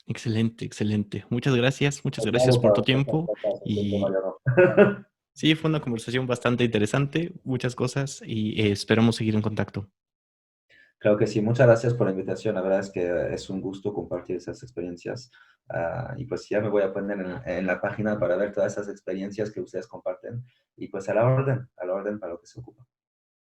Excelente, excelente. Muchas gracias Hablamos por para tu tiempo y Mariano. sí, fue una conversación bastante interesante, muchas cosas y esperamos seguir en contacto. Claro que sí, muchas gracias por la invitación. La verdad es que es un gusto compartir esas experiencias. Y pues ya me voy a poner en la página para ver todas esas experiencias que ustedes comparten. Y pues a la orden para lo que se ocupa.